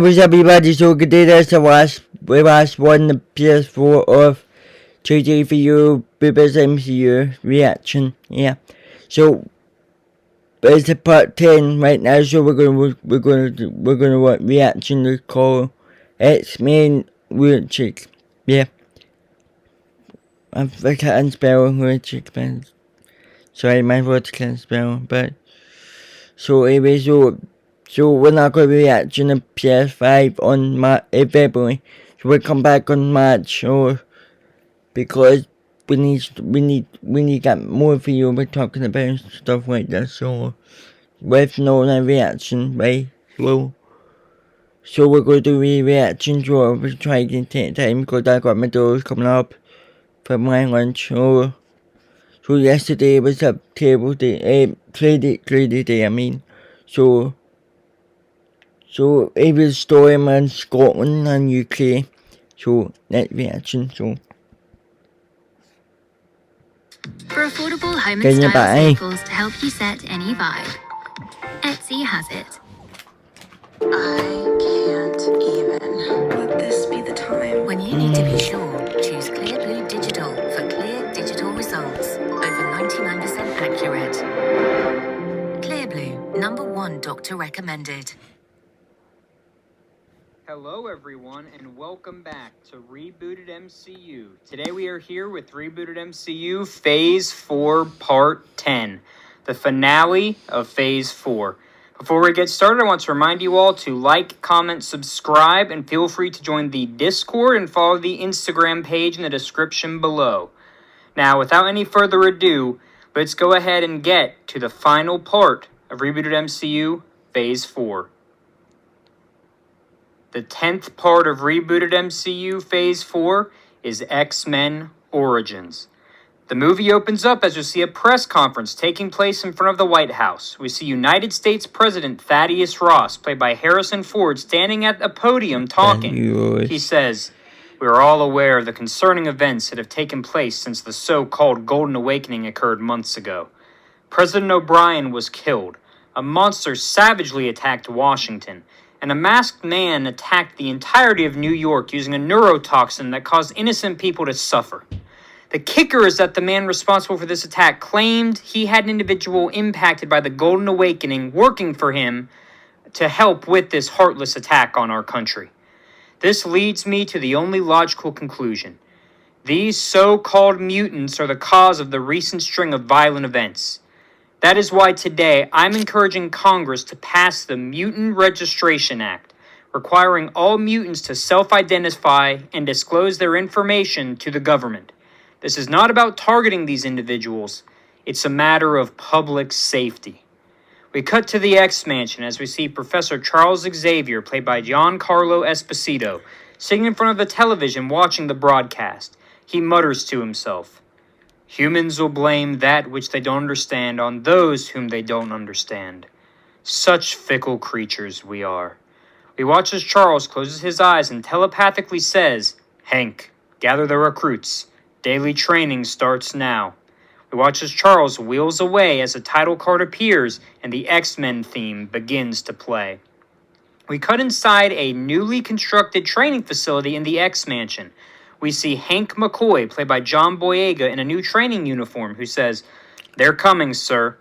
What's up, everybody? So today that's the last one, the PS4 of JTVideos MCU reaction. Yeah. So it's a part 10 right now. So we're gonna want reaction to call X-Men Wheelchick. Yeah. I can't spell Wheelchick, man. Sorry, my words can't spell, but so anyway, so we're not going to be reacting to PS5 on February. So we'll come back on March, or because we need that more video. We're talking about stuff like that. So with no reaction, right? So we're going to do reaction. So we'll try to take time because I got my doors coming up for my lunch. So yesterday was a table day, trading day. I mean, so it was Storyman, Scotland and UK. So net reaction. So for affordable home and style staples to help you set any vibe, Etsy has it. I can't even. Let this be the time. When you need to be sure, choose Clear Blue Digital for clear digital results. Over 99% accurate. Clear Blue, #1 doctor recommended. Hello everyone and welcome back to Rebooted MCU. Today we are here with Rebooted MCU Phase 4 Part 10, the finale of Phase 4. Before we get started, I want to remind you all to like, comment, subscribe, and feel free to join the Discord and follow the Instagram page in the description below. Now, without any further ado, let's go ahead and get to the final part of Rebooted MCU Phase 4. The 10th part of Rebooted MCU Phase 4 is X-Men Origins. The movie opens up as we see a press conference taking place in front of the White House. We see United States President Thaddeus Ross, played by Harrison Ford, standing at a podium talking. He says, "We are all aware of the concerning events that have taken place since the so-called Golden Awakening occurred months ago. President O'Brien was killed. A monster savagely attacked Washington. And a masked man attacked the entirety of New York using a neurotoxin that caused innocent people to suffer. The kicker is that the man responsible for this attack claimed he had an individual impacted by the Golden Awakening working for him to help with this heartless attack on our country. This leads me to the only logical conclusion. These so-called mutants are the cause of the recent string of violent events. That is why today I'm encouraging Congress to pass the Mutant Registration Act, requiring all mutants to self-identify and disclose their information to the government. This is not about targeting these individuals. It's a matter of public safety." We cut to the X-Mansion as we see Professor Charles Xavier, played by Giancarlo Esposito, sitting in front of the television watching the broadcast. He mutters to himself, "Humans will blame that which they don't understand on those whom they don't understand. Such fickle creatures we are." We watch as Charles closes his eyes and telepathically says, "Hank, gather the recruits. Daily training starts now." We watch as Charles wheels away as a title card appears and the X-Men theme begins to play. We cut inside a newly constructed training facility in the X-Mansion. We see Hank McCoy, played by John Boyega, in a new training uniform, who says, "They're coming, sir."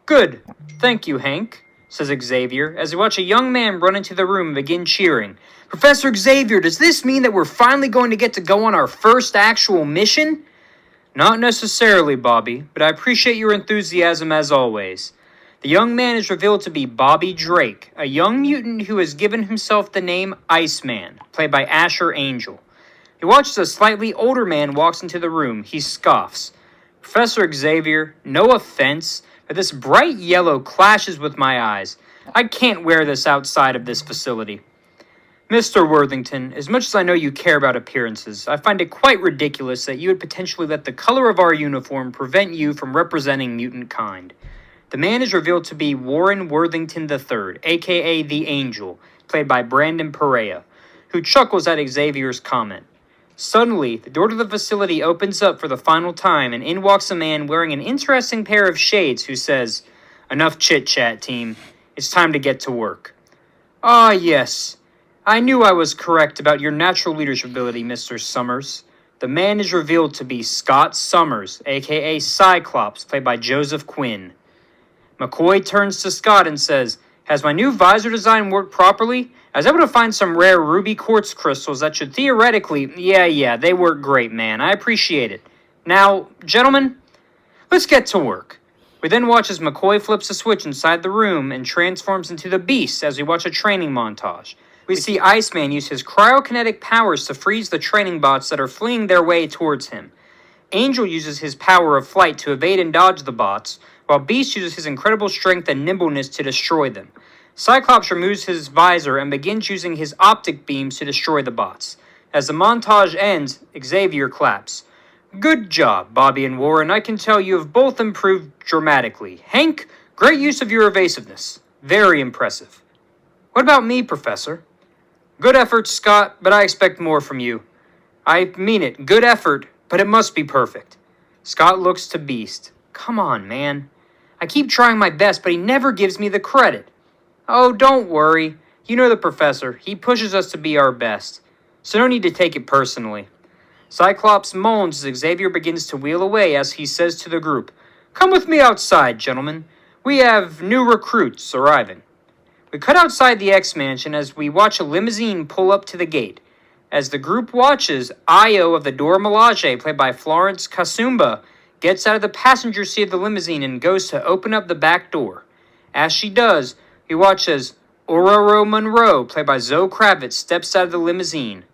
"Good. Thank you, Hank," says Xavier, as we watch a young man run into the room and begin cheering. "Professor Xavier, does this mean that we're finally going to get to go on our first actual mission?" "Not necessarily, Bobby, but I appreciate your enthusiasm as always." The young man is revealed to be Bobby Drake, a young mutant who has given himself the name Iceman, played by Asher Angel. He watches a slightly older man walks into the room. He scoffs. "Professor Xavier, no offense, but this bright yellow clashes with my eyes. I can't wear this outside of this facility." "Mr. Worthington, as much as I know you care about appearances, I find it quite ridiculous that you would potentially let the color of our uniform prevent you from representing mutant kind." The man is revealed to be Warren Worthington III, aka the Angel, played by Brandon Perea, who chuckles at Xavier's comment. Suddenly, the door to the facility opens up for the final time, and in walks a man wearing an interesting pair of shades who says, "Enough chit-chat, team. It's time to get to work." "Ah, yes. I knew I was correct about your natural leadership ability, Mr. Summers. The man is revealed to be Scott Summers, aka Cyclops, played by Joseph Quinn. McCoy turns to Scott and says, "Has my new visor design worked properly? I was able to find some rare ruby quartz crystals that should theoretically..." Yeah, they work great, man. I appreciate it. Now, gentlemen, let's get to work." We then watch as McCoy flips a switch inside the room and transforms into the Beast as we watch a training montage. We see Iceman use his cryokinetic powers to freeze the training bots that are fleeing their way towards him. Angel uses his power of flight to evade and dodge the bots, while Beast uses his incredible strength and nimbleness to destroy them. Cyclops removes his visor and begins using his optic beams to destroy the bots. As the montage ends, Xavier claps. "Good job, Bobby and Warren. I can tell you have both improved dramatically. Hank, great use of your evasiveness. Very impressive." "What about me, Professor?" "Good effort, Scott, but I expect more from you." "I mean it. Good effort, but it must be perfect." Scott looks to Beast. "Come on, man. I keep trying my best, but he never gives me the credit." "Oh, don't worry. You know the Professor. He pushes us to be our best. So no need to take it personally." Cyclops moans as Xavier begins to wheel away as he says to the group, "Come with me outside, gentlemen. We have new recruits arriving." We cut outside the X-Mansion as we watch a limousine pull up to the gate. As the group watches, Io of the Dora Milaje, played by Florence Kasumba, gets out of the passenger seat of the limousine and goes to open up the back door. As she does, we watch as Ororo Monroe, played by Zoe Kravitz, steps out of the limousine.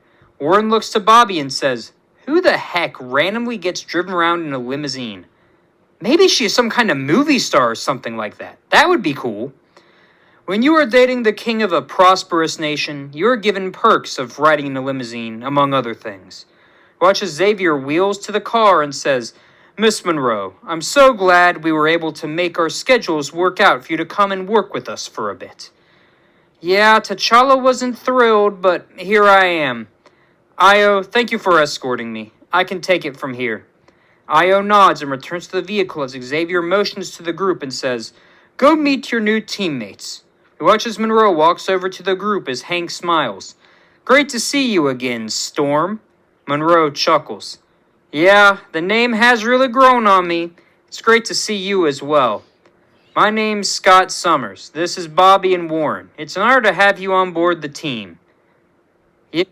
Warren looks to Bobby and says, "Who the heck randomly gets driven around in a limousine? Maybe she is some kind of movie star or something like that. That would be cool." When you are dating the king of a prosperous nation, you are given perks of riding in a limousine, among other things. Watch as Xavier wheels to the car and says, "Miss Monroe, I'm so glad we were able to make our schedules work out for you to come and work with us for a bit." "Yeah, T'Challa wasn't thrilled, but here I am." "Io, thank you for escorting me. I can take it from here." Io nods and returns to the vehicle as Xavier motions to the group and says, "Go meet your new teammates." We watch as Monroe walks over to the group as Hank smiles. "Great to see you again, Storm." Monroe chuckles. "Yeah, the name has really grown on me. It's great to see you as well. My name's Scott Summers. This is Bobby and Warren. It's an honor to have you on board the team." Are you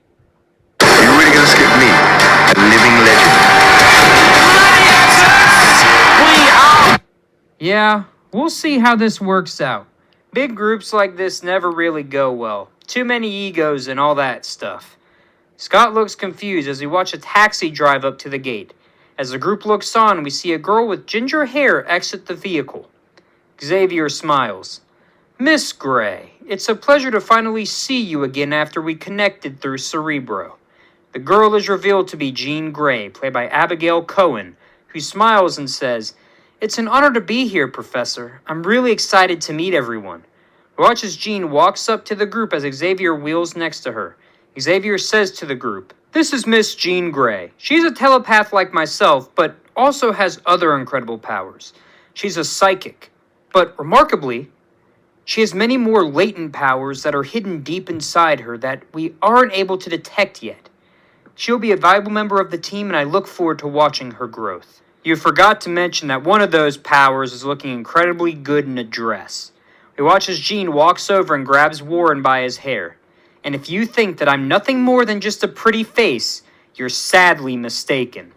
really gonna skip me? A living legend. "Yeah, we'll see how this works out. Big groups like this never really go well. Too many egos and all that stuff." Scott looks confused as we watch a taxi drive up to the gate. As the group looks on, we see a girl with ginger hair exit the vehicle. Xavier smiles. "Miss Gray, it's a pleasure to finally see you again after we connected through Cerebro." The girl is revealed to be Jean Grey, played by Abigail Cohen, who smiles and says, "It's an honor to be here, Professor. I'm really excited to meet everyone." Watch as Jean walks up to the group as Xavier wheels next to her. Xavier says to the group, "This is Miss Jean Grey. She's a telepath like myself, but also has other incredible powers. She's a psychic. But remarkably, she has many more latent powers that are hidden deep inside her that we aren't able to detect yet. She'll be a valuable member of the team, and I look forward to watching her growth." You forgot to mention that one of those powers is looking incredibly good in a dress. We watch as Jean walks over and grabs Warren by his hair. "And if you think that I'm nothing more than just a pretty face, you're sadly mistaken."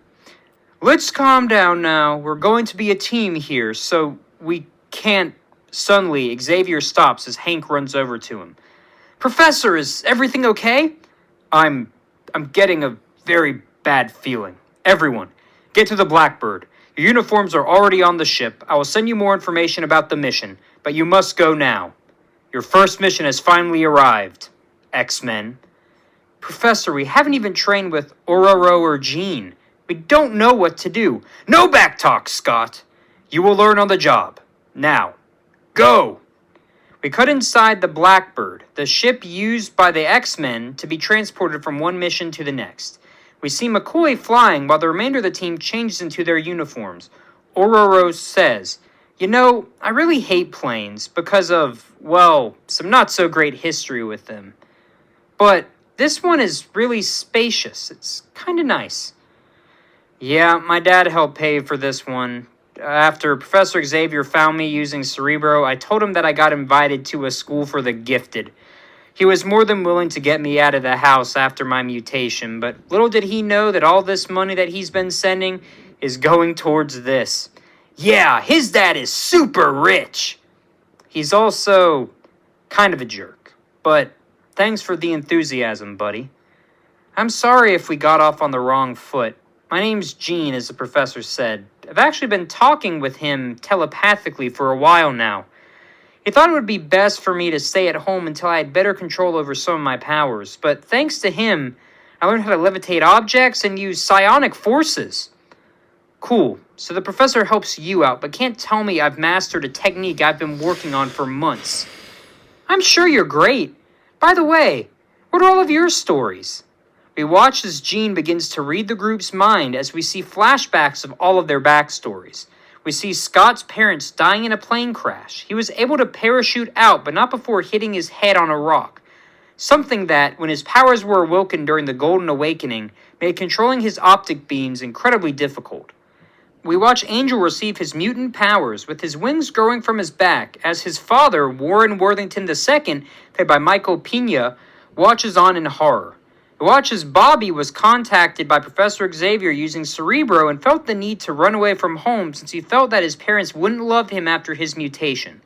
"Let's calm down now. We're going to be a team here, so we can't..." Suddenly, Xavier stops as Hank runs over to him. "Professor, is everything okay?" I'm getting a very bad feeling. Everyone, get to the Blackbird. Your uniforms are already on the ship. I will send you more information about the mission, but you must go now. Your first mission has finally arrived, X-Men." "Professor, we haven't even trained with Ororo or Jean. We don't know what to do." "No backtalk, Scott. You will learn on the job. Now, go!" We cut inside the Blackbird, the ship used by the X-Men to be transported from one mission to the next. We see McCoy flying while the remainder of the team changes into their uniforms. Ororo says, "You know, I really hate planes because of, well, some not so great history with them." but this one is really spacious. It's kind of nice. Yeah, my dad helped pay for this one. After Professor Xavier found me using Cerebro, I told him that I got invited to a school for the gifted. He was more than willing to get me out of the house after my mutation, but little did he know that all this money that he's been sending is going towards this. Yeah, his dad is super rich. He's also kind of a jerk, but thanks for the enthusiasm, buddy. I'm sorry if we got off on the wrong foot. My name's Gene, as the professor said. I've actually been talking with him telepathically for a while now. He thought it would be best for me to stay at home until I had better control over some of my powers, but thanks to him, I learned how to levitate objects and use psionic forces. Cool, so the professor helps you out, but can't tell me I've mastered a technique I've been working on for months. I'm sure you're great. By the way, what are all of your stories? We watch as Jean begins to read the group's mind as we see flashbacks of all of their backstories. We see Scott's parents dying in a plane crash. He was able to parachute out, but not before hitting his head on a rock. Something that, when his powers were awoken during the Golden Awakening, made controlling his optic beams incredibly difficult. We watch Angel receive his mutant powers, with his wings growing from his back, as his father, Warren Worthington II, played by Michael Pena, watches on in horror. We watch as Bobby was contacted by Professor Xavier using Cerebro and felt the need to run away from home since he felt that his parents wouldn't love him after his mutation.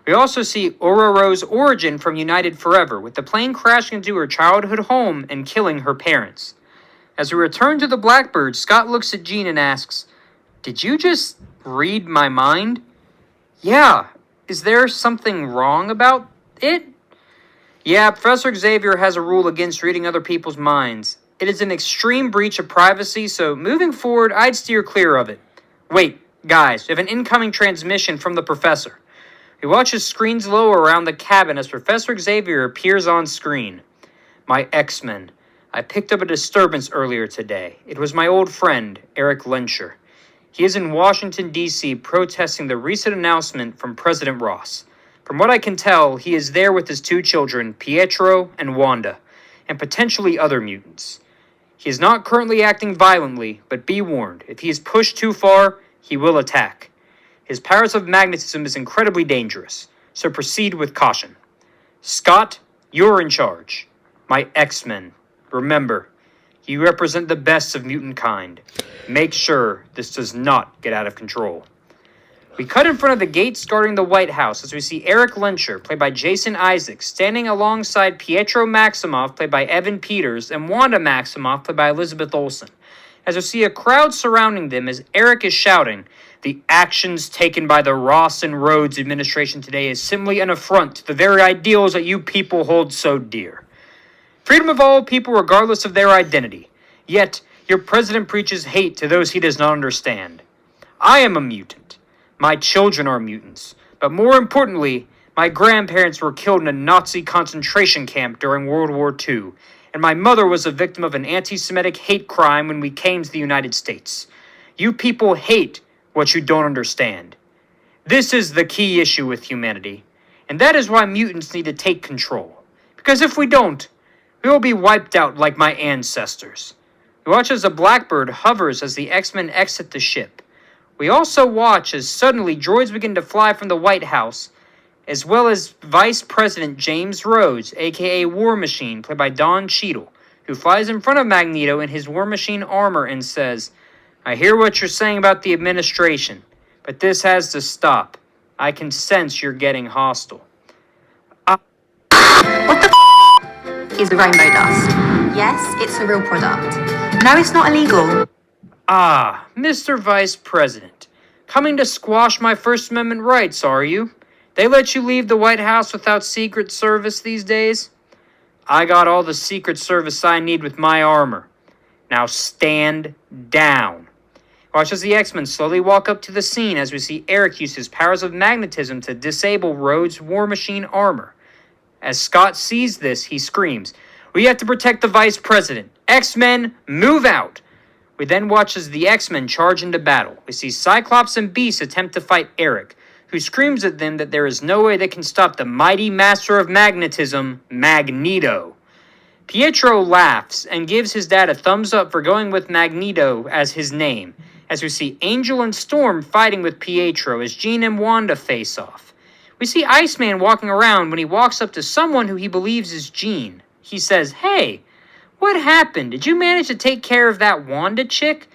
We also see Ororo's origin from United Forever, with the plane crashing into her childhood home and killing her parents. As we return to the Blackbird, Scott looks at Jean and asks, "Did you just read my mind?" "Yeah. Is there something wrong about it?" "Yeah, Professor Xavier has a rule against reading other people's minds. It is an extreme breach of privacy, so moving forward, I'd steer clear of it. Wait, guys, we have an incoming transmission from the professor." We watch his screens lower around the cabin as Professor Xavier appears on screen. "My X-Men. I picked up a disturbance earlier today. It was my old friend, Eric Lenscher. He is in Washington, D.C., protesting the recent announcement from President Ross. From what I can tell, he is there with his two children, Pietro and Wanda, and potentially other mutants. He is not currently acting violently, but be warned, if he is pushed too far, he will attack. His powers of magnetism is incredibly dangerous, so proceed with caution. Scott, you're in charge. My X-Men. Remember, you represent the best of mutant kind. Make sure this does not get out of control." We cut in front of the gates guarding the White House as we see Eric Lenscher, played by Jason Isaacs, standing alongside Pietro Maximoff, played by Evan Peters, and Wanda Maximoff, played by Elizabeth Olsen. As we see a crowd surrounding them as Eric is shouting, "The actions taken by the Ross and Rhodes administration today is simply an affront to the very ideals that you people hold so dear. Freedom of all people regardless of their identity. Yet, your president preaches hate to those he does not understand. I am a mutant. My children are mutants. But more importantly, my grandparents were killed in a Nazi concentration camp during World War II, and my mother was a victim of an anti-Semitic hate crime when we came to the United States. You people hate what you don't understand. This is the key issue with humanity, and that is why mutants need to take control. Because if we don't, we will be wiped out like my ancestors." We watch as a Blackbird hovers as the X-Men exit the ship. We also watch as suddenly droids begin to fly from the White House, as well as Vice President James Rhodes, aka War Machine, played by Don Cheadle, who flies in front of Magneto in his War Machine armor and says, "I hear what you're saying about the administration, but this has to stop. I can sense you're getting hostile." Is rainbow dust. Yes, it's a real product. No, it's not illegal. "Ah, Mr. Vice President, coming to squash my First Amendment rights, are you? They let you leave the White House without Secret Service these days? I got all the Secret Service I need with my armor. Now stand down." Watch as the X-Men slowly walk up to the scene as we see Eric use his powers of magnetism to disable Rhodes' War Machine armor. As Scott sees this, he screams, "We have to protect the Vice President. X-Men, move out!" We then watch as the X-Men charge into battle. We see Cyclops and Beast attempt to fight Eric, who screams at them that there is no way they can stop the mighty master of magnetism, Magneto. Pietro laughs and gives his dad a thumbs up for going with Magneto as his name, as we see Angel and Storm fighting with Pietro as Jean and Wanda face off. We see Iceman walking around when he walks up to someone who he believes is Jean. He says, "Hey, what happened? Did you manage to take care of that Wanda chick?"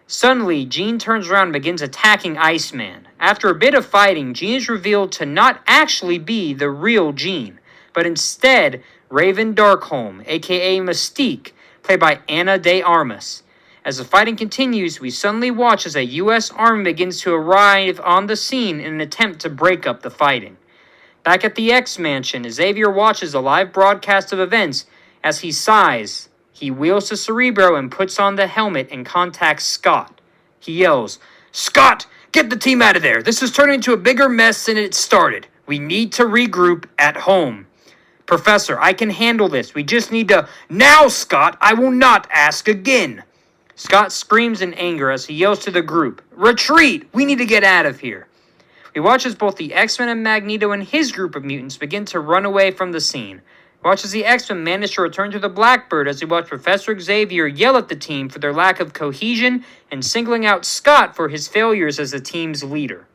Suddenly, Jean turns around and begins attacking Iceman. After a bit of fighting, Jean is revealed to not actually be the real Jean, but instead Raven Darkholme, aka Mystique, played by Ana de Armas. As the fighting continues, we suddenly watch as a U.S. Army begins to arrive on the scene in an attempt to break up the fighting. Back at the X-Mansion, Xavier watches a live broadcast of events. As he sighs, he wheels to Cerebro and puts on the helmet and contacts Scott. He yells, "Scott, get the team out of there! This is turning into a bigger mess than it started. We need to regroup at home." "Professor, I can handle this. We just need to—" "Now, Scott, I will not ask again." Scott screams in anger as he yells to the group, "Retreat! We need to get out of here." We watch as both the X-Men and Magneto and his group of mutants begin to run away from the scene. We watch as the X-Men manage to return to the Blackbird as we watch Professor Xavier yell at the team for their lack of cohesion and singling out Scott for his failures as the team's leader.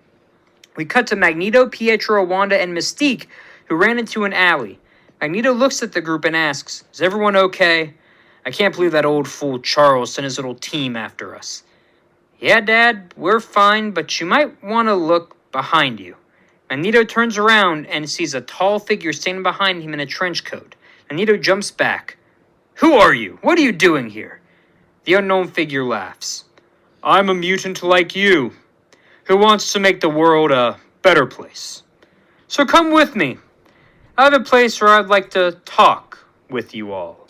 We cut to Magneto, Pietro, Wanda, and Mystique, who ran into an alley. Magneto looks at the group and asks, "Is everyone okay? I can't believe that old fool Charles sent his little team after us." "Yeah, Dad, we're fine, but you might want to look behind you." Magneto turns around and sees a tall figure standing behind him in a trench coat. Magneto jumps back. "Who are you? What are you doing here?" The unknown figure laughs. "I'm a mutant like you, who wants to make the world a better place. So come with me. I have a place where I'd like to talk with you all."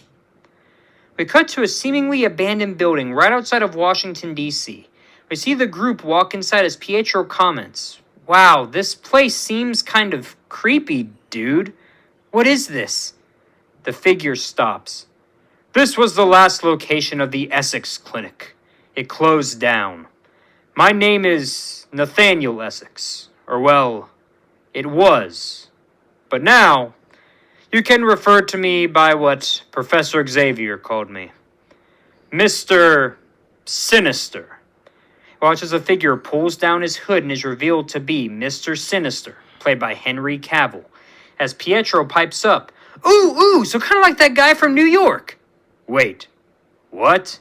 We cut to a seemingly abandoned building right outside of Washington, D.C. We see the group walk inside as Pietro comments, "Wow, this place seems kind of creepy, dude. What is this?" The figure stops. "This was the last location of the Essex Clinic. It closed down. My name is Nathaniel Essex. Or, well, it was. But now, you can refer to me by what Professor Xavier called me. Mr. Sinister." Watch as the figure pulls down his hood and is revealed to be Mr. Sinister, played by Henry Cavill. As Pietro pipes up, Ooh, so kind of like that guy from New York." "Wait, what?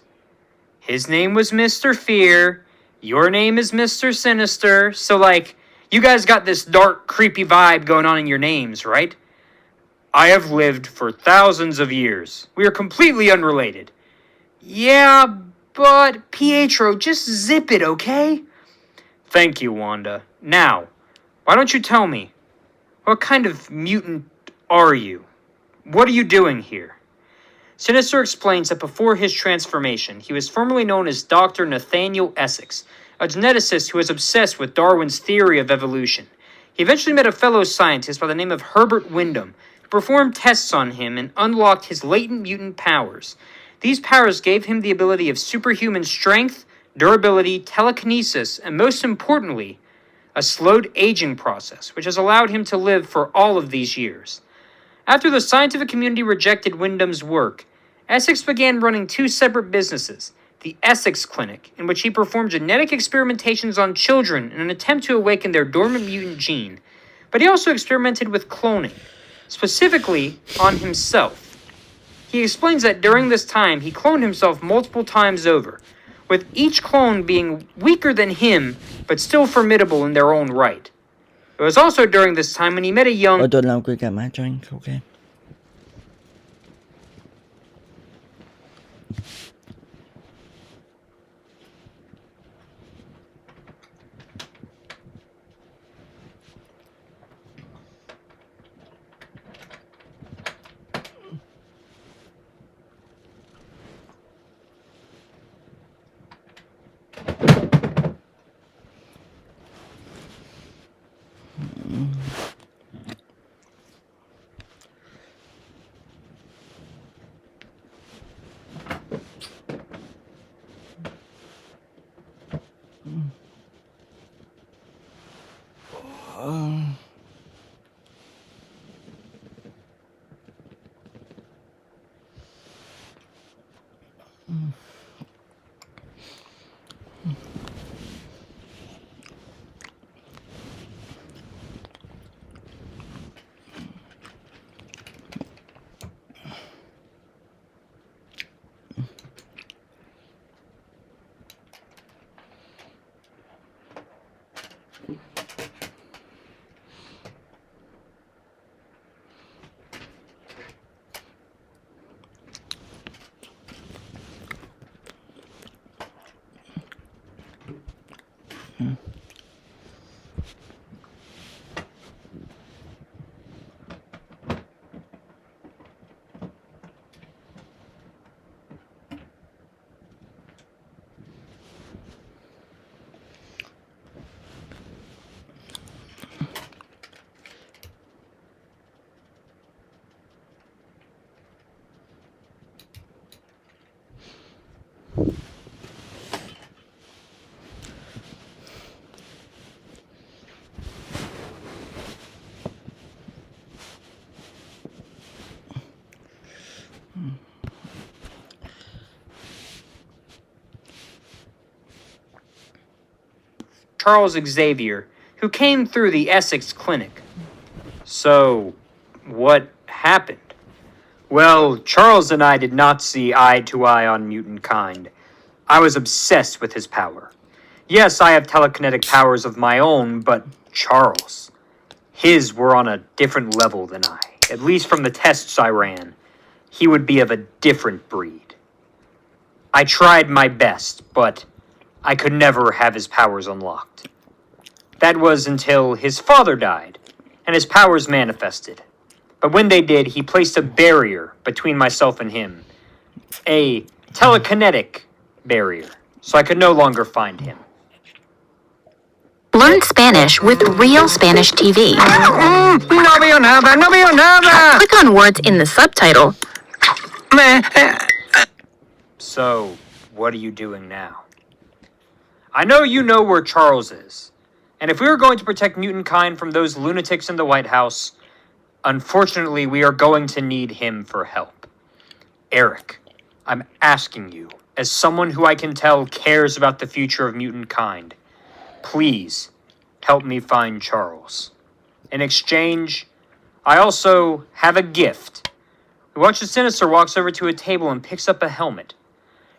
His name was Mr. Fear, your name is Mr. Sinister, so you guys got this dark, creepy vibe going on in your names, right?" "I have lived for thousands of years. We are completely unrelated." "Yeah, but Pietro, just zip it, okay?" "Thank you, Wanda. Now, why don't you tell me, what kind of mutant are you? What are you doing here?" Sinister explains that before his transformation, he was formerly known as Dr. Nathaniel Essex, a geneticist who was obsessed with Darwin's theory of evolution. He eventually met a fellow scientist by the name of Herbert Wyndham, who performed tests on him and unlocked his latent mutant powers. These powers gave him the ability of superhuman strength, durability, telekinesis, and most importantly, a slowed aging process, which has allowed him to live for all of these years. After the scientific community rejected Wyndham's work, Essex began running two separate businesses, the Essex Clinic, in which he performed genetic experimentations on children in an attempt to awaken their dormant mutant gene, but he also experimented with cloning, specifically on himself. He explains that during this time, he cloned himself multiple times over, with each clone being weaker than him, but still formidable in their own right. It was also during this time when he met a young... 我tôi làm cái cả má cho anh, ok. Charles Xavier, who came through the Essex Clinic. So, what happened? Well, Charles and I did not see eye to eye on mutant kind. I was obsessed with his power. Yes, I have telekinetic powers of my own, but Charles, his were on a different level than I. At least from the tests I ran, he would be of a different breed. I tried my best, but I could never have his powers unlocked. That was until his father died, and his powers manifested. But when they did, he placed a barrier between myself and him. A telekinetic barrier, so I could no longer find him. Learn Spanish with Real Spanish TV. No veo nada, no veo nada! Click on words in the subtitle. So, what are you doing now? I know you know where Charles is, and if we are going to protect mutant kind from those lunatics in the White House, unfortunately we are going to need him for help. Eric, I'm asking you, as someone who I can tell cares about the future of mutant kind, please help me find Charles. In exchange, I also have a gift. We watch as Sinister walks over to a table and picks up a helmet.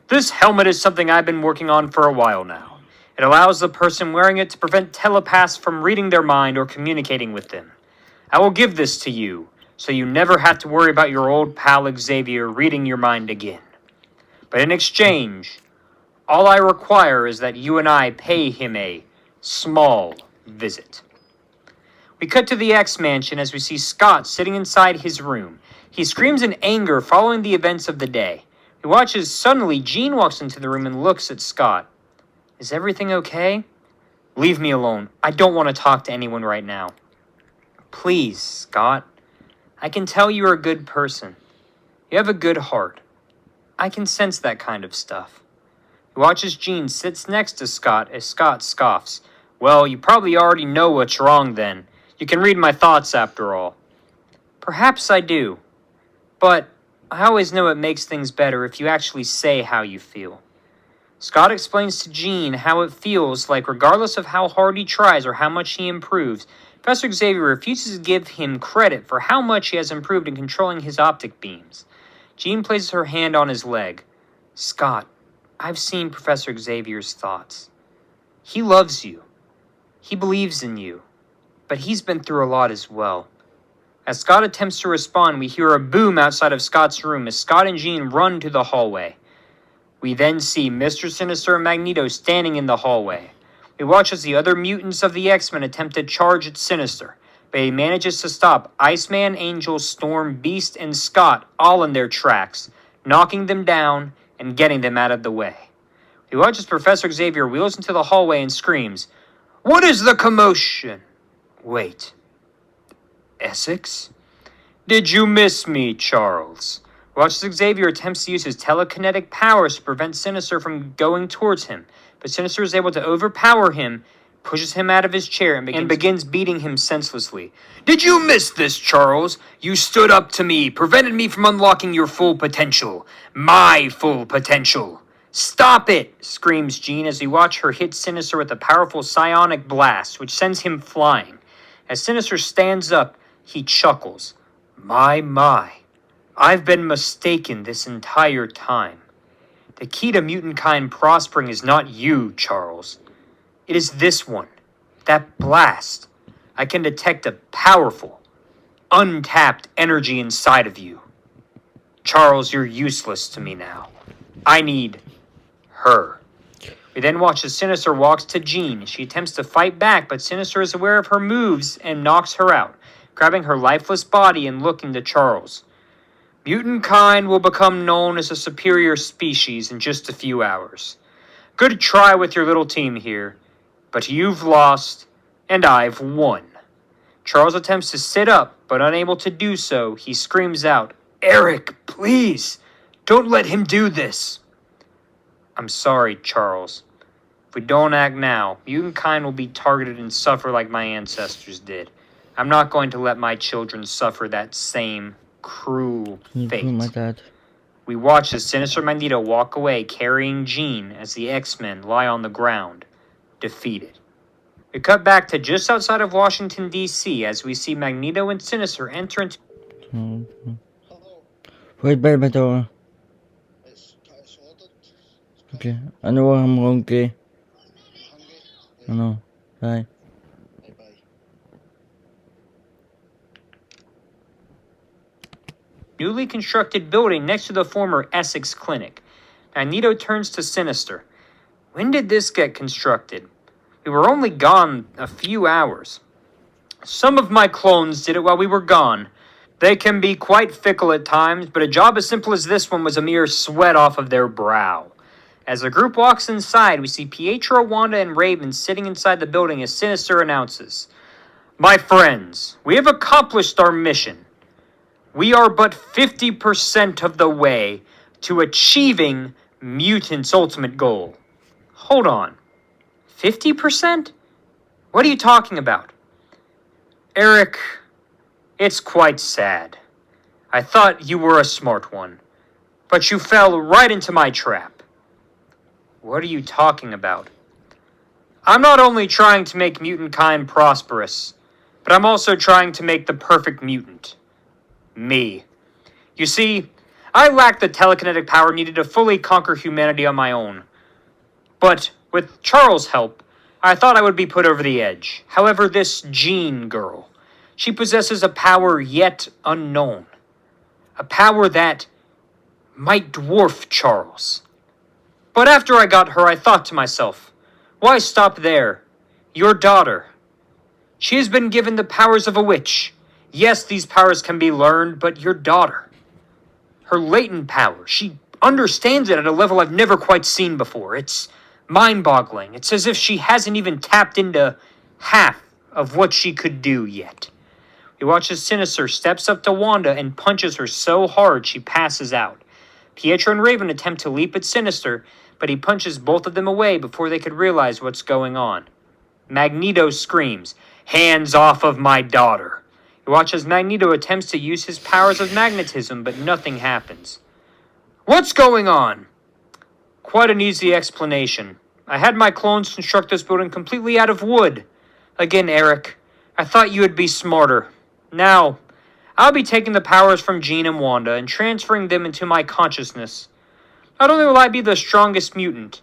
This helmet is something I've been working on for a while now. It allows the person wearing it to prevent telepaths from reading their mind or communicating with them. I will give this to you, so you never have to worry about your old pal Xavier reading your mind again. But in exchange, all I require is that you and I pay him a small visit. We cut to the X-Mansion as we see Scott sitting inside his room. He screams in anger following the events of the day. We watch as suddenly Jean walks into the room and looks at Scott. Is everything okay? Leave me alone. I don't want to talk to anyone right now. Please, Scott. I can tell you're a good person. You have a good heart. I can sense that kind of stuff. He watches Jean sits next to Scott as Scott scoffs. Well, you probably already know what's wrong then. You can read my thoughts after all. Perhaps I do. But I always know it makes things better if you actually say how you feel. Scott explains to Jean how it feels like regardless of how hard he tries or how much he improves, Professor Xavier refuses to give him credit for how much he has improved in controlling his optic beams. Jean places her hand on his leg. Scott, I've seen Professor Xavier's thoughts. He loves you. He believes in you. But he's been through a lot as well. As Scott attempts to respond, we hear a boom outside of Scott's room as Scott and Jean run to the hallway. We then see Mr. Sinister and Magneto standing in the hallway. We watch as the other mutants of the X-Men attempt to charge at Sinister, but he manages to stop Iceman, Angel, Storm, Beast, and Scott all in their tracks, knocking them down and getting them out of the way. We watch as Professor Xavier wheels into the hallway and screams, "What is the commotion?" Wait. Essex? Did you miss me, Charles? Watch as Xavier attempts to use his telekinetic powers to prevent Sinister from going towards him, but Sinister is able to overpower him, pushes him out of his chair and begins beating him senselessly. Did you miss this, Charles? You stood up to me, prevented me from unlocking your full potential. My full potential. Stop it, screams Jean as we watch her hit Sinister with a powerful psionic blast, which sends him flying. As Sinister stands up, he chuckles. My. I've been mistaken this entire time. The key to mutant kind prospering is not you, Charles. It is this one. That blast. I can detect a powerful, untapped energy inside of you. Charles, you're useless to me now. I need her. We then watch as Sinister walks to Jean. She attempts to fight back, but Sinister is aware of her moves and knocks her out, grabbing her lifeless body and looking to Charles. Mutant kind will become known as a superior species in just a few hours. Good try with your little team here, but you've lost, and I've won. Charles attempts to sit up, but unable to do so, he screams out, Eric, please, don't let him do this. I'm sorry, Charles. If we don't act now, mutant kind will be targeted and suffer like my ancestors did. I'm not going to let my children suffer that same cruel fate. Oh my God. We watch as Sinister Magneto walk away carrying Jean as the X-Men lie on the ground, defeated. We cut back to just outside of Washington, D.C. as we see Magneto and Sinister enter into... Wait ba ito? Okay. Ano ang mga okay? Ano? Bye. newly constructed building next to the former Essex Clinic. Magneto turns to Sinister. When did this get constructed? We were only gone a few hours. Some of my clones did it while we were gone. They can be quite fickle at times, but a job as simple as this one was a mere sweat off of their brow. As the group walks inside, we see Pietro, Wanda, and Raven sitting inside the building as Sinister announces, "My friends, we have accomplished our mission. We are but 50% of the way to achieving Mutant's ultimate goal." Hold on. 50%? What are you talking about? Eric, it's quite sad. I thought you were a smart one, but you fell right into my trap. What are you talking about? I'm not only trying to make mutant kind prosperous, but I'm also trying to make the perfect mutant. Me. You see, I lack the telekinetic power needed to fully conquer humanity on my own. But with Charles' help, I thought I would be put over the edge. However, this Jean girl, she possesses a power yet unknown. A power that might dwarf Charles. But after I got her, I thought to myself, why stop there? Your daughter. She has been given the powers of a witch. Yes, these powers can be learned, but your daughter, her latent power, she understands it at a level I've never quite seen before. It's mind-boggling. It's as if she hasn't even tapped into half of what she could do yet. We watch as Sinister steps up to Wanda and punches her so hard she passes out. Pietro and Raven attempt to leap at Sinister, but he punches both of them away before they could realize what's going on. Magneto screams, "Hands off of my daughter!" We watch as Magneto attempts to use his powers of magnetism, but nothing happens. What's going on? Quite an easy explanation. I had my clones construct this building completely out of wood. Again, Eric, I thought you would be smarter. Now, I'll be taking the powers from Jean and Wanda and transferring them into my consciousness. Not only will I be the strongest mutant,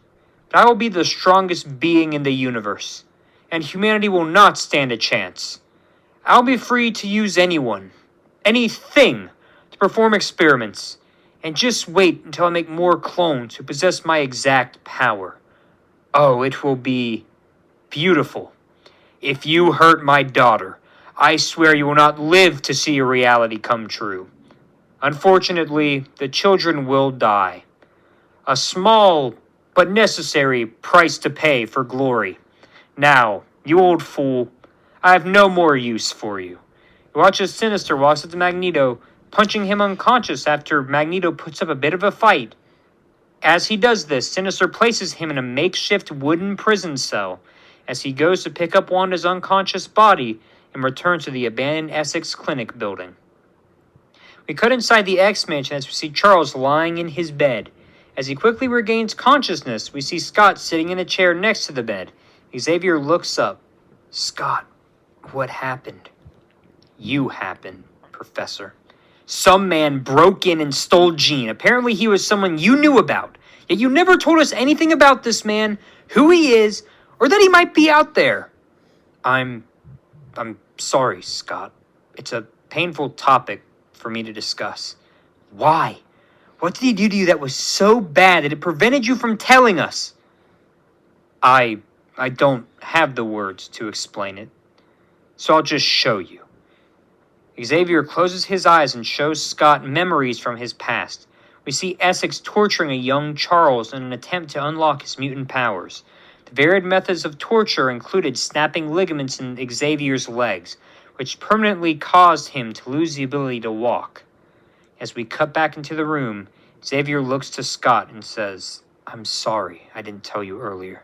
but I will be the strongest being in the universe, and humanity will not stand a chance. I'll be free to use anyone, anything, to perform experiments, and just wait until I make more clones who possess my exact power. Oh, it will be beautiful. If you hurt my daughter, I swear you will not live to see your reality come true. Unfortunately, the children will die. A small but necessary price to pay for glory. Now, you old fool, I have no more use for you. You watch as Sinister walks up to Magneto, punching him unconscious after Magneto puts up a bit of a fight. As he does this, Sinister places him in a makeshift wooden prison cell, as he goes to pick up Wanda's unconscious body and return to the abandoned Essex Clinic building. We cut inside the X-Mansion as we see Charles lying in his bed. As he quickly regains consciousness, we see Scott sitting in a chair next to the bed. Xavier looks up. "Scott, what happened?" "You happened, Professor. Some man broke in and stole Jean. Apparently he was someone you knew about. Yet you never told us anything about this man, who he is, or that he might be out there." I'm sorry, Scott. It's a painful topic for me to discuss." "Why? What did he do to you that was so bad that it prevented you from telling us?" I don't have the words to explain it, so I'll just show you." Xavier closes his eyes and shows Scott memories from his past. We see Essex torturing a young Charles in an attempt to unlock his mutant powers. The varied methods of torture included snapping ligaments in Xavier's legs, which permanently caused him to lose the ability to walk. As we cut back into the room, Xavier looks to Scott and says, "I'm sorry I didn't tell you earlier.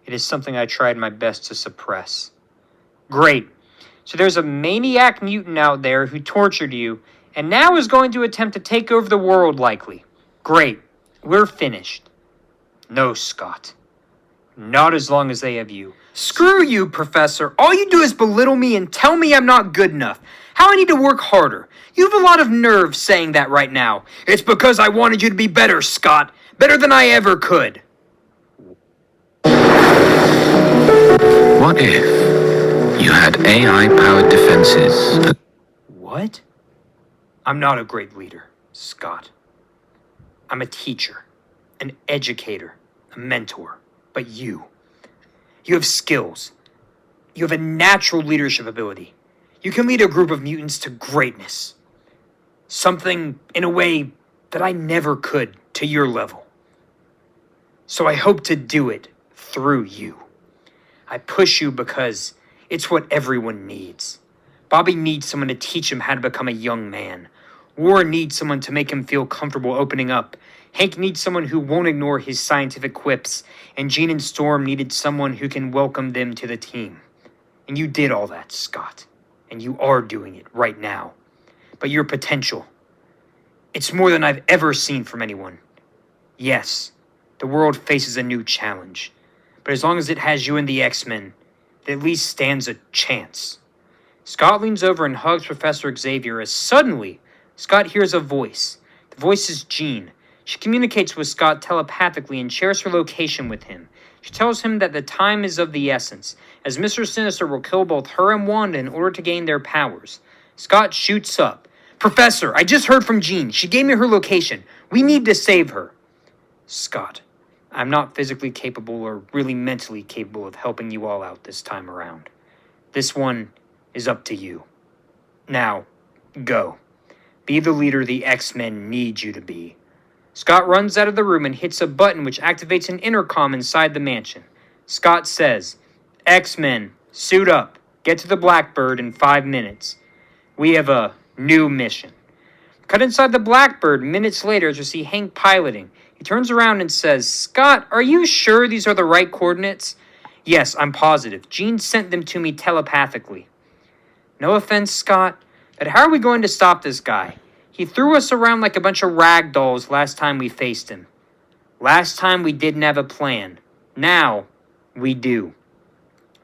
It is something I tried my best to suppress." "Great. So there's a maniac mutant out there who tortured you, and now is going to attempt to take over the world likely. Great. We're finished." "No, Scott. Not as long as they have you." "Screw you, Professor. All you do is belittle me and tell me I'm not good enough. How I need to work harder. You have a lot of nerve saying that right now." "It's because I wanted you to be better, Scott. Better than I ever could." What if you had AI-powered defenses? What? I'm not a great leader, Scott. I'm a teacher, an educator, a mentor. But you have skills. You have a natural leadership ability. You can lead a group of mutants to greatness. Something, in a way, that I never could to your level. So I hope to do it through you. I push you because it's what everyone needs. Bobby needs someone to teach him how to become a young man. Warren needs someone to make him feel comfortable opening up. Hank needs someone who won't ignore his scientific quips. And Jean and Storm needed someone who can welcome them to the team. And you did all that, Scott. And you are doing it right now. But your potential, it's more than I've ever seen from anyone. Yes, the world faces a new challenge. But as long as it has you and the X-Men, it at least stands a chance. Scott leans over and hugs Professor Xavier as suddenly Scott hears a voice. The voice is Jean. She communicates with Scott telepathically and shares her location with him. She tells him that the time is of the essence, as Mr. Sinister will kill both her and Wanda in order to gain their powers. Scott shoots up. "Professor, I just heard from Jean. She gave me her location. We need to save her." "Scott, I'm not physically capable or really mentally capable of helping you all out this time around. This one is up to you. Now, go. Be the leader the X-Men need you to be." Scott runs out of the room and hits a button which activates an intercom inside the mansion. Scott says, "X-Men, suit up. Get to the Blackbird in 5 minutes. We have a new mission." Cut inside the Blackbird minutes later as we see Hank piloting. He turns around and says, "Scott, are you sure these are the right coordinates?" "Yes, I'm positive. Jean sent them to me telepathically." "No offense, Scott, but how are we going to stop this guy? He threw us around like a bunch of rag dolls last time we faced him. Last time we didn't have a plan. Now, we do.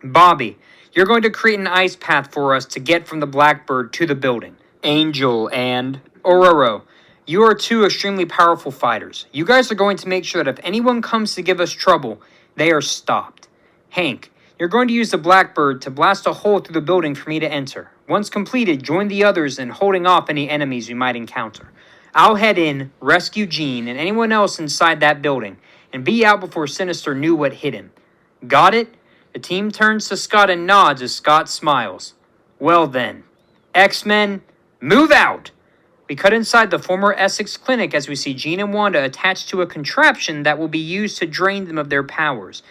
Bobby, you're going to create an ice path for us to get from the Blackbird to the building. Angel and Ororo, you are two extremely powerful fighters. You guys are going to make sure that if anyone comes to give us trouble, they are stopped. Hank, you're going to use the Blackbird to blast a hole through the building for me to enter. Once completed, join the others in holding off any enemies we might encounter. I'll head in, rescue Jean and anyone else inside that building, and be out before Sinister knew what hit him. Got it?" The team turns to Scott and nods as Scott smiles. "Well then, X-Men, move out!" We cut inside the former Essex Clinic as we see Jean and Wanda attached to a contraption that will be used to drain them of their powers.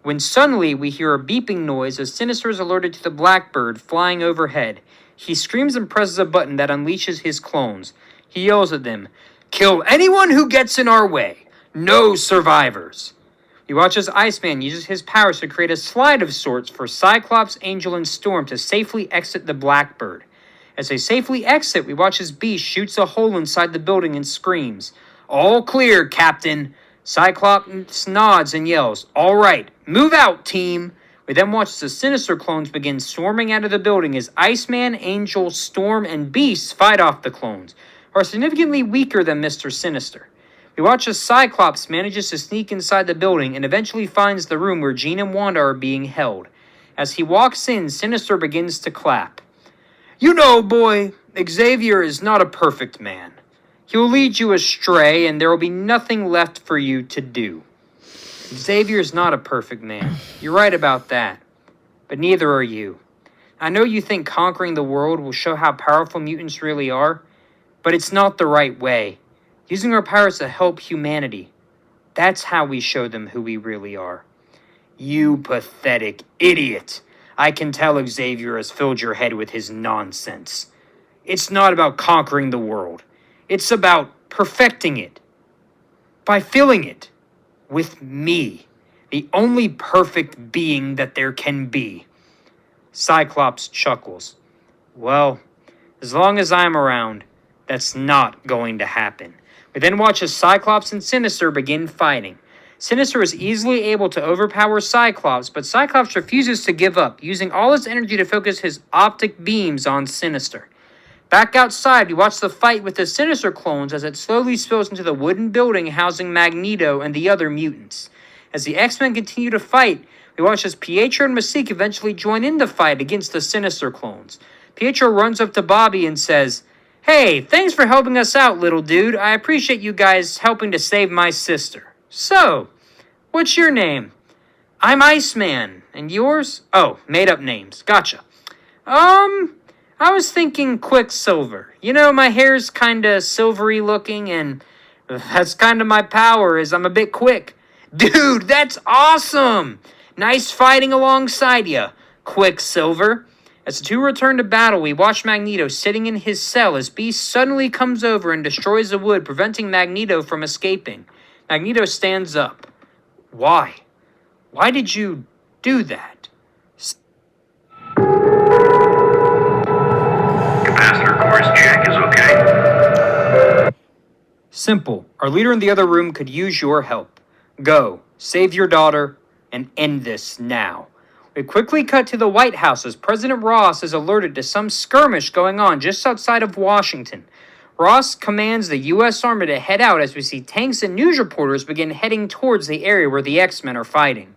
When suddenly we hear a beeping noise as Sinister is alerted to the Blackbird flying overhead. He screams and presses a button that unleashes his clones. He yells at them, "Kill anyone who gets in our way! No survivors!" We watch as Iceman uses his powers to create a slide of sorts for Cyclops, Angel, and Storm to safely exit the Blackbird. As they safely exit, we watch as Beast shoots a hole inside the building and screams, "All clear, Captain!" Cyclops nods and yells, "All right, move out, team!" We then watch the Sinister clones begin swarming out of the building as Iceman, Angel, Storm, and Beast fight off the clones, who are significantly weaker than Mr. Sinister. We watch as Cyclops manages to sneak inside the building and eventually finds the room where Jean and Wanda are being held. As he walks in, Sinister begins to clap. "You know, boy, Xavier is not a perfect man. He will lead you astray, and there will be nothing left for you to do." Xavier's not a perfect man. You're right about that. But neither are you. I know you think conquering the world will show how powerful mutants really are, but it's not the right way. Using our powers to help humanity, that's how we show them who we really are. You pathetic idiot. I can tell Xavier has filled your head with his nonsense. It's not about conquering the world. It's about perfecting it. By filling it with me, the only perfect being that there can be. Cyclops chuckles. Well, as long as I'm around, that's not going to happen. We then watch as Cyclops and Sinister begin fighting. Sinister is easily able to overpower Cyclops, but Cyclops refuses to give up, using all his energy to focus his optic beams on Sinister. Back outside, we watch the fight with the Sinister clones as it slowly spills into the wooden building housing Magneto and the other mutants. As the X-Men continue to fight, we watch as Pietro and Mystique eventually join in the fight against the Sinister clones. Pietro runs up to Bobby and says, "Hey, thanks for helping us out, little dude. I appreciate you guys helping to save my sister. So, what's your name?" "I'm Iceman. And yours?" "Oh, made up names. Gotcha. I was thinking Quicksilver. You know, my hair's kinda silvery looking, and that's kinda my power, is I'm a bit quick." "Dude, that's awesome! Nice fighting alongside ya, Quicksilver." As the two return to battle, we watch Magneto sitting in his cell as Beast suddenly comes over and destroys the wood, preventing Magneto from escaping. Magneto stands up. "Why? Why did you do that?" Capacitor course check is okay. Simple. Our leader in the other room could use your help. Go, save your daughter, and end this now. We quickly cut to the White House as President Ross is alerted to some skirmish going on just outside of Washington. Ross commands the U.S. Army to head out as we see tanks and news reporters begin heading towards the area where the X-Men are fighting.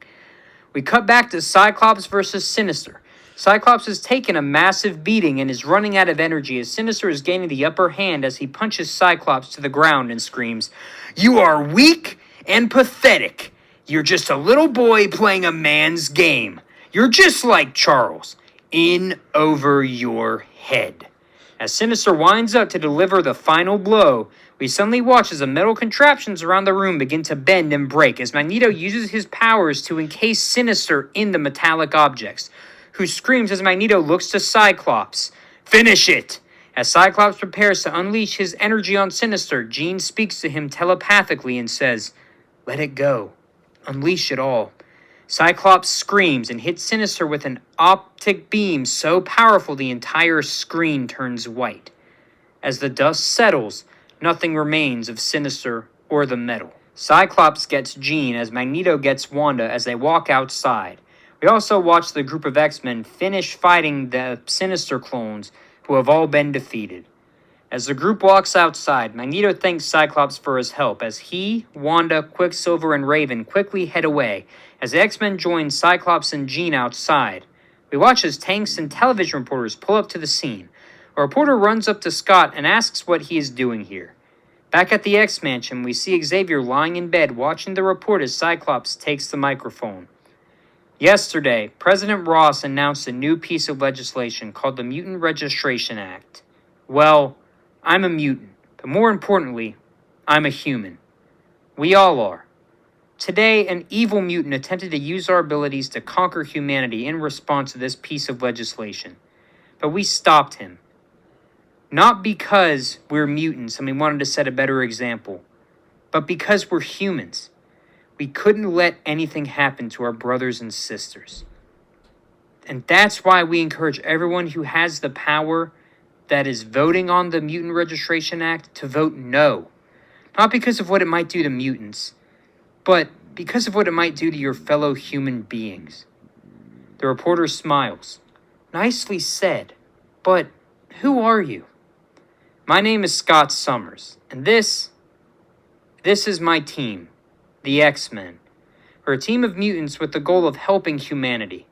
We cut back to Cyclops versus Sinister. Cyclops has taken a massive beating and is running out of energy as Sinister is gaining the upper hand as he punches Cyclops to the ground and screams, "You are weak and pathetic. You're just a little boy playing a man's game. You're just like Charles. In over your head." As Sinister winds up to deliver the final blow, we suddenly watch as the metal contraptions around the room begin to bend and break as Magneto uses his powers to encase Sinister in the metallic objects, who screams as Magneto looks to Cyclops, "Finish it!" As Cyclops prepares to unleash his energy on Sinister, Jean speaks to him telepathically and says, "Let it go. Unleash it all." Cyclops screams and hits Sinister with an optic beam so powerful the entire screen turns white. As the dust settles, nothing remains of Sinister or the metal. Cyclops gets Jean as Magneto gets Wanda as they walk outside. We also watch the group of X-Men finish fighting the Sinister clones who have all been defeated. As the group walks outside, Magneto thanks Cyclops for his help as he, Wanda, Quicksilver, and Raven quickly head away as the X-Men join Cyclops and Jean outside. We watch as tanks and television reporters pull up to the scene. A reporter runs up to Scott and asks what he is doing here. Back at the X-Mansion, we see Xavier lying in bed watching the report as Cyclops takes the microphone. Yesterday, President Ross announced a new piece of legislation called the Mutant Registration Act. Well, I'm a mutant, but more importantly, I'm a human. We all are. Today, an evil mutant attempted to use our abilities to conquer humanity in response to this piece of legislation, but we stopped him. Not because we're mutants and we wanted to set a better example, but because we're humans. We couldn't let anything happen to our brothers and sisters. And that's why we encourage everyone who has the power that is voting on the Mutant Registration Act to vote no. Not because of what it might do to mutants, but because of what it might do to your fellow human beings. The reporter smiles. Nicely said, but who are you? My name is Scott Summers, and this is my team, the X-Men. We're a team of mutants with the goal of helping humanity.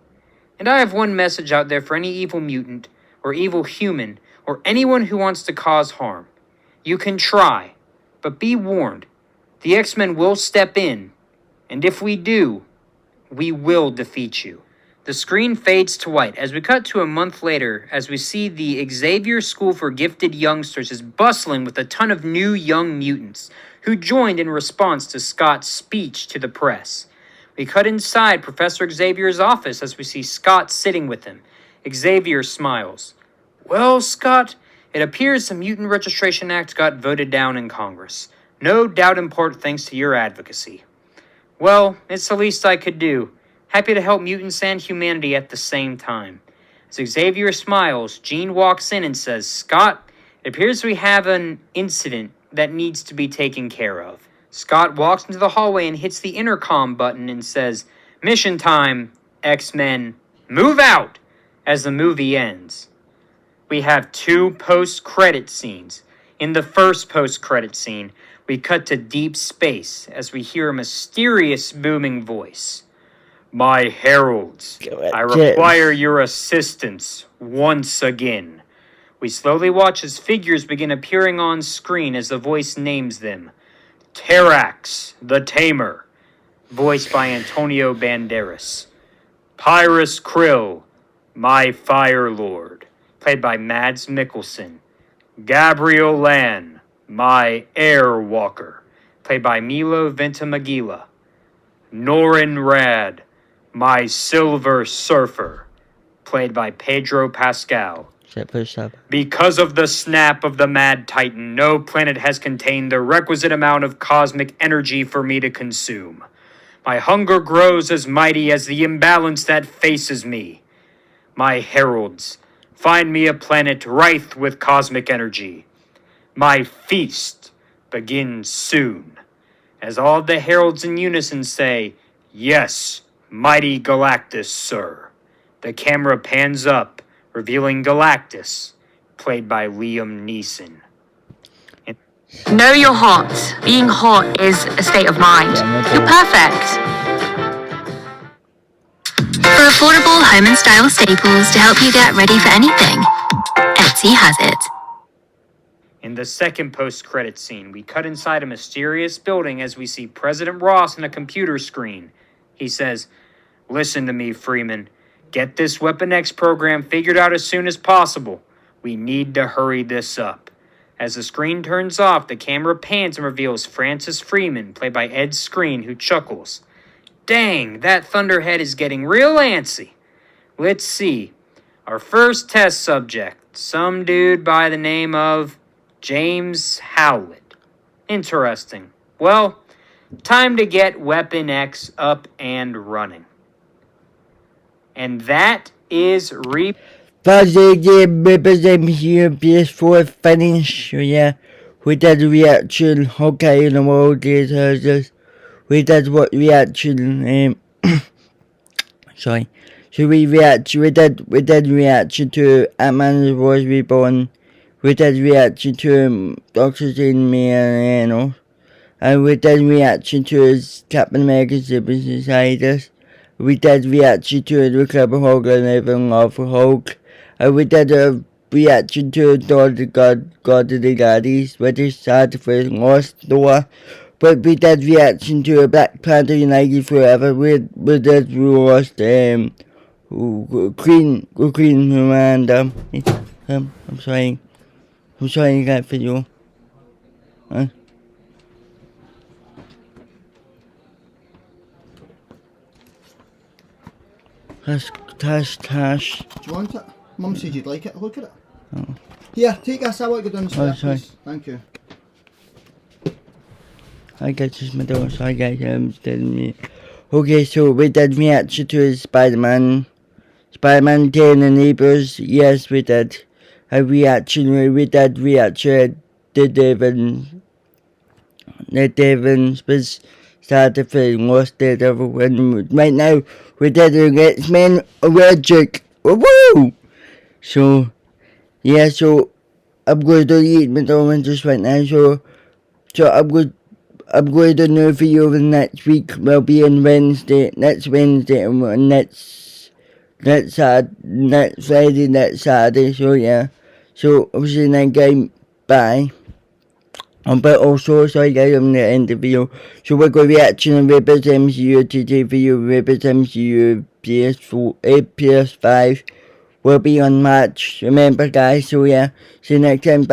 And I have one message out there for any evil mutant, or evil human, or anyone who wants to cause harm. You can try, but be warned. The X-Men will step in, and if we do, we will defeat you. The screen fades to white as we cut to a month later as we see the Xavier School for Gifted Youngsters is bustling with a ton of new young mutants who joined in response to Scott's speech to the press. We cut inside Professor Xavier's office as we see Scott sitting with him. Xavier smiles. Well, Scott, it appears the Mutant Registration Act got voted down in Congress. No doubt in part thanks to your advocacy. Well, it's the least I could do. Happy to help mutants and humanity at the same time. As Xavier smiles, Jean walks in and says, Scott, it appears we have an incident that needs to be taken care of. Scott walks into the hallway and hits the intercom button and says, Mission time, X-Men, move out, as the movie ends. We have 2 post-credit scenes. In the first post-credit scene, we cut to deep space as we hear a mysterious booming voice. My heralds, I require your assistance once again. We slowly watch as figures begin appearing on screen as the voice names them. Terrax, the Tamer, voiced by Antonio Banderas. Pyrus Krill, my Fire Lord, played by Mads Mikkelsen. Gabriel Lan, my Air Walker, played by Milo Ventimiglia. Norin Rad, my Silver Surfer, played by Pedro Pascal. Because of the snap of the Mad Titan, no planet has contained the requisite amount of cosmic energy for me to consume. My hunger grows as mighty as the imbalance that faces me. My heralds, find me a planet rife with cosmic energy. My feast begins soon. As all the heralds in unison say, Yes, mighty Galactus, sir. The camera pans up, revealing Galactus, played by Liam Neeson. Know you're hot. Being hot is a state of mind. You're perfect. For affordable home and style staples to help you get ready for anything, Etsy has it. In the second post-credit scene, we cut inside a mysterious building as we see President Ross on a computer screen. He says, Listen to me, Freeman. Get this Weapon X program figured out as soon as possible. We need to hurry this up. As the screen turns off, the camera pans and reveals Francis Freeman, played by Ed Skrein, who chuckles. Dang, that Thunderhead is getting real antsy. Let's see. Our first test subject, some dude by the name of James Howlett. Interesting. Well, time to get Weapon X up and running. And that is Thursday game members MCU PS4 finish. So yeah, we did reaction Hawkeye in the World Day Thursdays. We did what reaction sorry. So we did reaction to Ant-Man Was Reborn. We did reaction to Doctor Strange May and we did reaction to Captain America Super Societies. We did reaction to the Club of Hulk and Living Love for Hulk. And we did a reaction to Thor the God of the Gaddies, which is sad for his lost Thor. But we did reaction to Black Panther United Forever. We did lost Queen and I'm sorry that video. Tash. Do you want it? Mum said you'd like it. Look at it. Oh. Here, take this. I want to go down the stairs, please. Thank you. I guess it's my door, sorry guys, I'm telling me. Okay, so we did reaction to Spider-Man 10 and Neighbours. Yes, we did a reaction. We did reaction to Devon. The Devons was started for Lost Daredevil. And right now, we did an X-Men Allergic. Woo! So, yeah, so I'm going to eat McDonald's just right now. So I'm going to do a new video the next week. Will be on next Wednesday, and next Friday, next Saturday. So yeah. So obviously next game. Bye. But also, sorry guys, I'm going to end the video. So we're going to be reacting on Rebooted MCU, JTVideos, Rebooted MCU, PS4, PS5. Will be on March. Remember guys, so yeah. See you next time. Bye.